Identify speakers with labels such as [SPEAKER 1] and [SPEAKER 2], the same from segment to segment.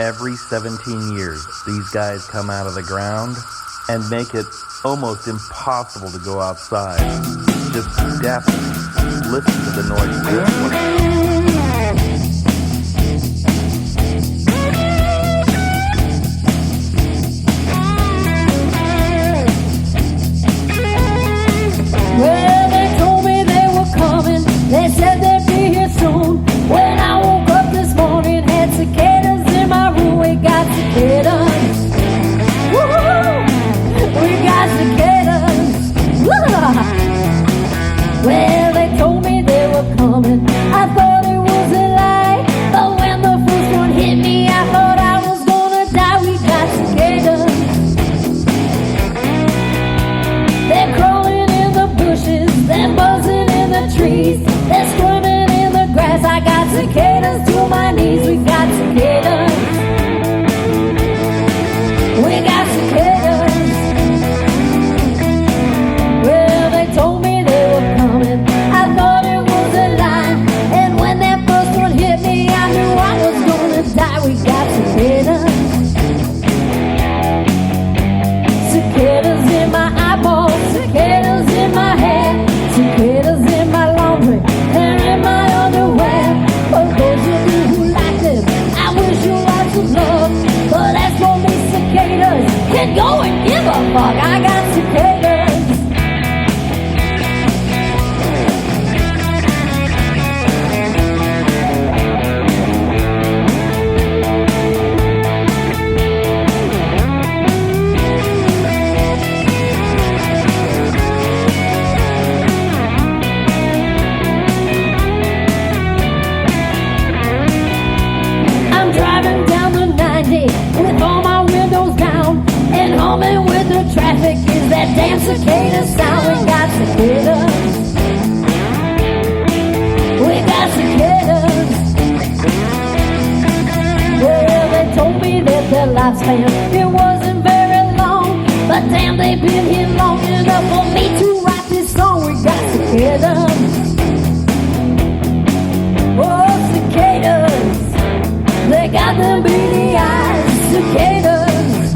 [SPEAKER 1] Every 17 years, these guys come out of the ground and make it almost impossible to go outside. Just deafening. Listen to the noise of this one.
[SPEAKER 2] Well, they told me they were coming. They said they'd be here soon. When I woke up this morning, had cicadas in my room. We got cicadas. Woo-hoo! We got cicadas. Woo-hoo! Well, they told me they were coming. I thought it was a lie. But when the first one hit me, I thought I was gonna die. We got cicadas. They're crawling in the bushes. They're buzzing in the trees. They're squirming in the grass. I got cicadas to my knees. We got cicadas. We got cicadas. Well, they told me they were coming. I thought it was a lie. And when that first one hit me, I knew I was gonna die. We got cicadas. Cicadas in my eyeballs. Cicadas in my hair. Cicadas in my laundry. And in my underwear. For those of you who like them, I wish you lots of love. But as for me, cicadas can go and give a fuck. I got cicadas. I'm driving down the 90 with all my windows down, and humming with the traffic is that damn cicada sound. We got cicadas. We got cicadas. Well, they told me that their lifespan, it wasn't very long, but damn, they've been here long enough for me to write this song. We got cicadas. Oh, cicadas. They got them beady eyes. Cicadas.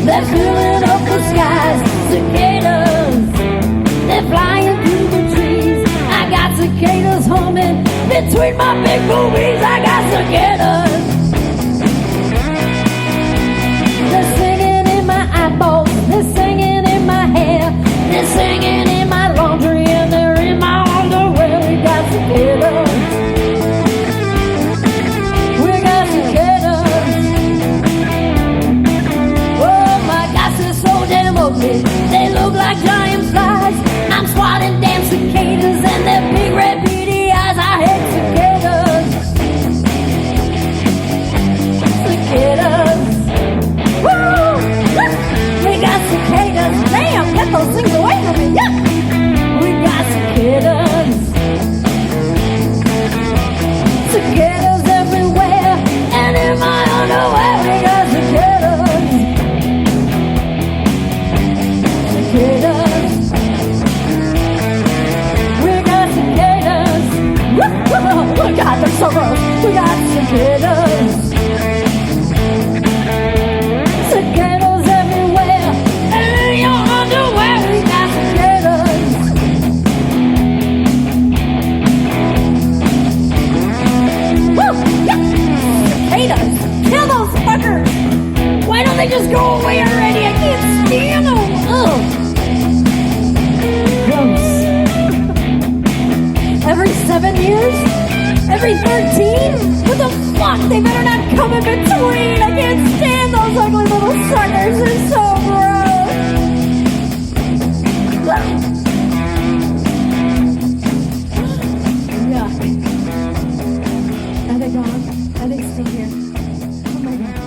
[SPEAKER 2] They're filling up the skies. Cicadas. They're flying through the trees. I got cicadas humming between my big boobies. I got cicadas. They're singing in my eyeballs. They're singing in my hair. They're singing in my laundry, and they're in my underwear. We got cicadas. We got cicadas. Oh my gosh, they're so damn ugly. They look like giant flies. I'm swatting damn cicadas and their big red beady eyes. I hate cicadas. Cicadas. Woo! We got cicadas. Damn, get those things away from me. Yeah. We got cicadas. Cicadas everywhere, and in my underwear. We got cicadas. Cicadas. We got cicadas. Oh God, they're so gross. We got cicadas. Cicadas everywhere, and in your underwear. We got cicadas. Woo! Yeah! Cicadas! Kill those fuckers! Why don't they just go away already? I can't stand them! Ugh! Gross. Every 7 years? Every 13? What the fuck? They better not come in between! I can't stand those ugly little suckers! They're so gross! Yeah. Are they gone? Are they still here? Oh my God.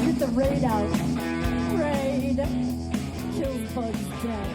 [SPEAKER 2] Get the raid out. Raid. Kills bugs dead.